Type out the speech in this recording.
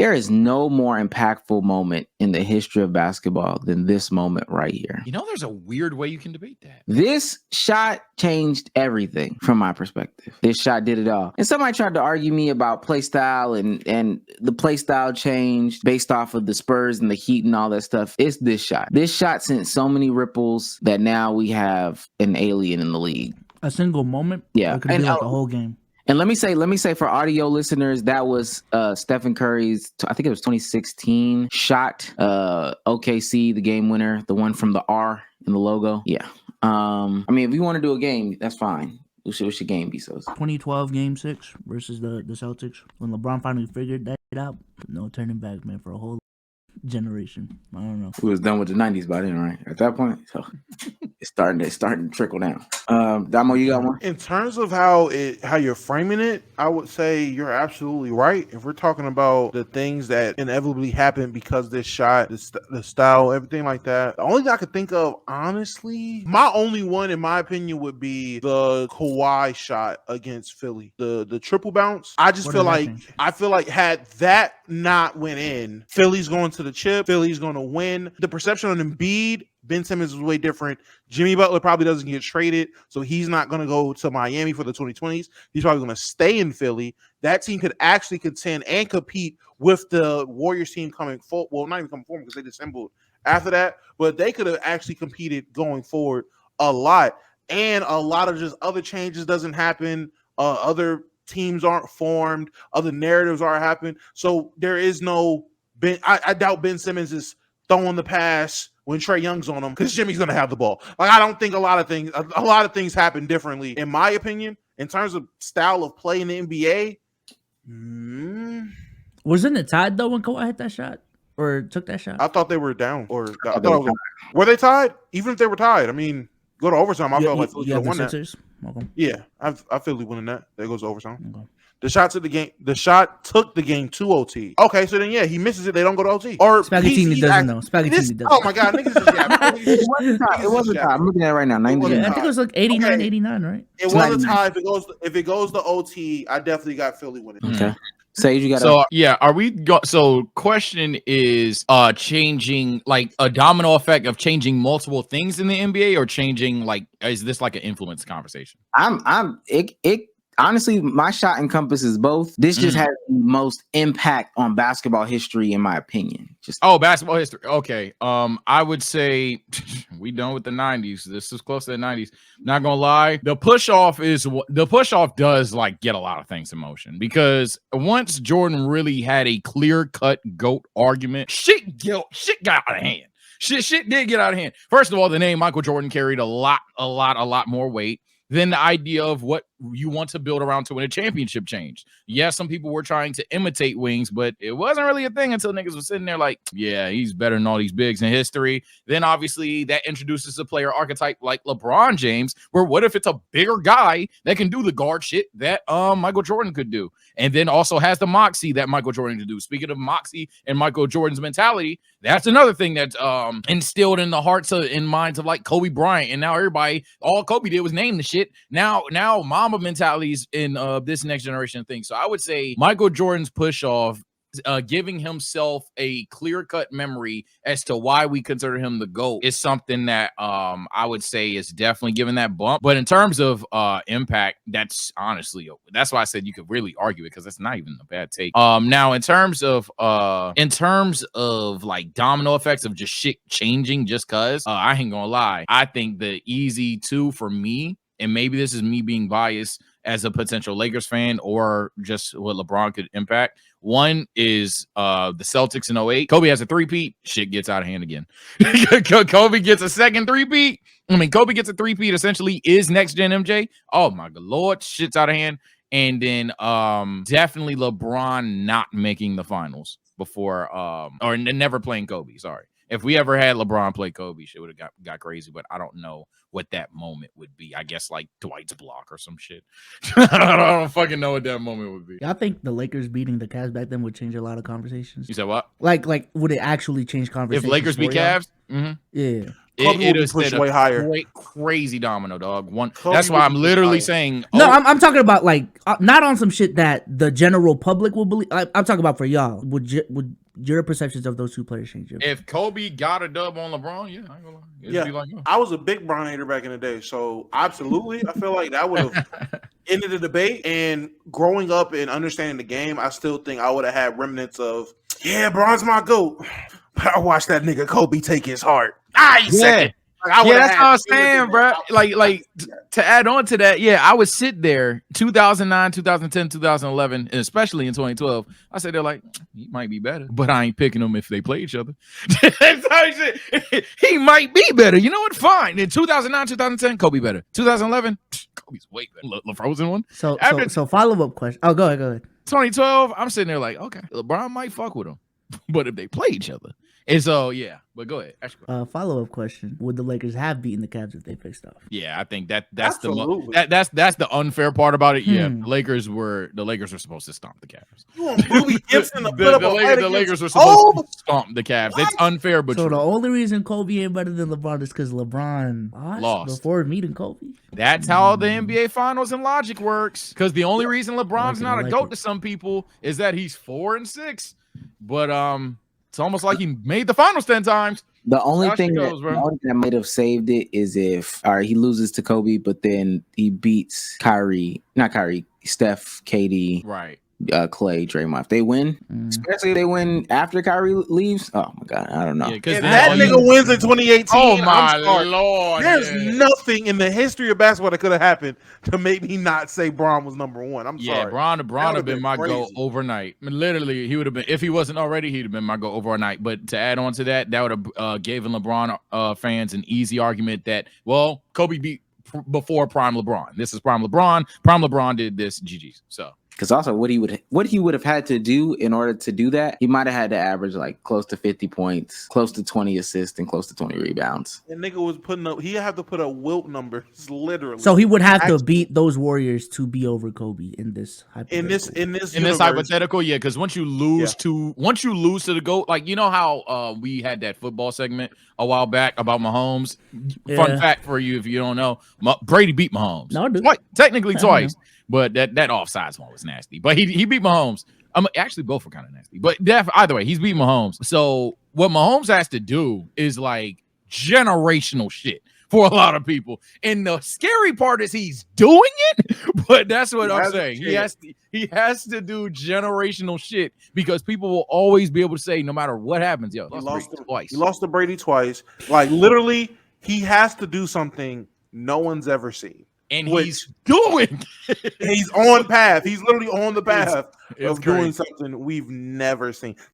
There is no more impactful moment in the history of basketball than this moment right here. You know, there's a weird way you can debate that. This shot changed everything from my perspective. This shot did it all. And somebody tried to argue me about play style and the play style changed based off of the Spurs and the Heat and all that stuff. It's this shot. This shot sent so many ripples that now we have an alien in the league. A single moment? Yeah. It could be like a whole game. And let me say for audio listeners, that was Stephen Curry's, I think it was 2016 shot, OKC, the game winner, the one from the R in the logo. Yeah. I mean, if you want to do a game, that's fine. What should game be, so? 2012 Game 6 versus the Celtics when LeBron finally figured that out. No turning back, man, for a whole generation. I don't know. We was done with the 90s by then, right? At that point, so it's starting to trickle down. Damo, you got one? In terms of how you're framing it, I would say you're absolutely right. If we're talking about the things that inevitably happen because this shot, the style, everything like that, the only thing I could think of, honestly, my only one, in my opinion, would be the Kawhi shot against Philly, the triple bounce. I feel like had that not went in, Philly's going to the chip, Philly's going to win. The perception on Embiid, Ben Simmons is way different. Jimmy Butler probably doesn't get traded, so he's not going to go to Miami for the 2020s. He's probably going to stay in Philly. That team could actually contend and compete with the Warriors team coming forward. Well, not even coming forward because they dissembled after that, but they could have actually competed going forward a lot. And a lot of just other changes doesn't happen. Other teams aren't formed. Other narratives aren't happening. So there is no Ben. I doubt Ben Simmons is throwing the pass when Trae Young's on him because Jimmy's going to have the ball. Like, I don't think a lot of things happen differently, in my opinion, in terms of style of play in the NBA. Wasn't it tied though when Kawhi hit that shot or took that shot? I thought they were down, or were they tied? Even if they were tied, I mean, go to overtime. I felt like Philly won that. Okay. Yeah, I feel like winning that. There goes overtime. Okay. The shot took the game to OT. Okay, so then he misses it. They don't go to OT. Or Spaghettini doesn't know. Spaghettini doesn't. Oh my god, niggas is It wasn't a tie. I'm looking at it right now. 90. I think it was like 89, 89, right? It was a tie. If it goes to OT, I definitely got Philly winning. Okay. Sage, you got. So are we? So question is, changing like a domino effect of changing multiple things in the NBA, or changing like, is this like an influence conversation? Honestly, my shot encompasses both. This just has the most impact on basketball history, in my opinion. Basketball history. Okay. I would say we done with the 90s. This is close to the 90s. Not gonna lie, the push off does like get a lot of things in motion, because once Jordan really had a clear cut GOAT argument, shit got out of hand. Shit did get out of hand. First of all, the name Michael Jordan carried a lot more weight than the idea of what you want to build around to win a championship changed. Yes, some people were trying to imitate Wings, but it wasn't really a thing until niggas was sitting there like, yeah, he's better than all these bigs in history. Then obviously that introduces a player archetype like LeBron James, where what if it's a bigger guy that can do the guard shit that Michael Jordan could do? And then also has the moxie that Michael Jordan could do. Speaking of moxie and Michael Jordan's mentality, that's another thing that's instilled in the hearts and minds of like Kobe Bryant. And now everybody, all Kobe did was name the shit. Now Mamba mentalities in this next generation thing. So I would say Michael Jordan's push off, giving himself a clear-cut memory as to why we consider him the GOAT, is something that I would say is definitely giving that bump. But in terms of impact, that's why I said you could really argue it, because that's not even a bad take. Now in terms of like domino effects of just shit changing just cause, I ain't gonna lie, I think the easy two for me, and maybe this is me being biased as a potential Lakers fan or just what LeBron could impact. One is the Celtics in 08. Kobe has a three-peat. Shit gets out of hand again. Kobe gets a second three-peat. Kobe gets a three-peat, essentially is next-gen MJ. Oh, my God, Lord, shit's out of hand. And then definitely LeBron not making the finals before or never playing Kobe, sorry. If we ever had LeBron play Kobe, shit would have got crazy, but I don't know what that moment would be. I guess like Dwight's block or some shit. I don't fucking know what that moment would be. I think the Lakers beating the Cavs back then would change a lot of conversations. You said what? Like would it actually change conversations? If Lakers beat Cavs? Mm-hmm. Yeah. Kobe will be pushed way higher. Crazy domino, dog. Kobe That's why will I'm be literally higher. saying. No, I'm talking about like not on some shit that the general public will believe. I'm talking about for y'all. Would your perceptions of those two players change? If Kobe got a dub on LeBron, yeah, I ain't gonna lie. It'd be like, I was a big Bron hater back in the day, so absolutely, I feel like that would have ended the debate. And growing up and understanding the game, I still think I would have had remnants of, Bron's my GOAT, but I watched that nigga Kobe take his heart. Second. Like, that's what I was saying, bro. Like to add on to that, I would sit there 2009, 2010, 2011, and especially in 2012. I said they're like, he might be better, but I ain't picking them if they play each other. He might be better. You know what? Fine. In 2009, 2010, Kobe better. 2011, Kobe's way better. The frozen one. So follow up question. Oh, go ahead. 2012, I'm sitting there like, okay, LeBron might fuck with him, but if they play each other. And so, but go ahead. Follow up question: would the Lakers have beaten the Cavs if they faced off? Yeah, I think that's that's the unfair part about it. Yeah, the Lakers were supposed to stomp the Cavs. You want Booby Gibson to put up a fight the Lakers were supposed to stomp the Cavs. It's unfair, but so the only reason Kobe ain't better than LeBron is because LeBron lost before meeting Kobe. That's how the NBA Finals and logic works. Because the only reason LeBron's not a GOAT to some people is that he's 4-6, but it's almost like he made the finals 10 times. The only thing that might have saved it is if he loses to Kobe, but then he beats Steph, KD, right? Clay, Draymond. If they win, especially if they win after Kyrie leaves, oh my god, I don't know. If that nigga wins in 2018, oh my lord, there's nothing in the history of basketball that could have happened to make me not say Bron was number one. I'm sorry. Bron would have been my GOAT overnight. I mean, literally, he would have been, if he wasn't already, he'd have been my GOAT overnight. But to add on to that would have given LeBron fans an easy argument that, well, Kobe beat before prime LeBron. This is prime LeBron. Prime LeBron did this. GG's. So. Because also what he would have had to do in order to do that, he might have had to average like close to 50 points, close to 20 assists, and close to 20 rebounds. And nigga was putting up. He had to put up Wilt numbers, literally. So he would have to beat those Warriors to be over Kobe in this hypothetical. In this hypothetical, yeah. Because once you lose to the GOAT, like you know how we had that football segment a while back about Mahomes. Fun fact for you if you don't know, Brady beat Mahomes. No, dude. Technically twice. But that offsides one was nasty. But he beat Mahomes. Actually, both were kind of nasty. But either way, he's beat Mahomes. So what Mahomes has to do is like generational shit for a lot of people. And the scary part is he's doing it. But that's what I'm saying. He has to do generational shit because people will always be able to say, no matter what happens, he lost twice. He lost to Brady twice. Like literally, he has to do something no one's ever seen. And he's doing. He's on path. He's literally on the path of doing something we've never seen.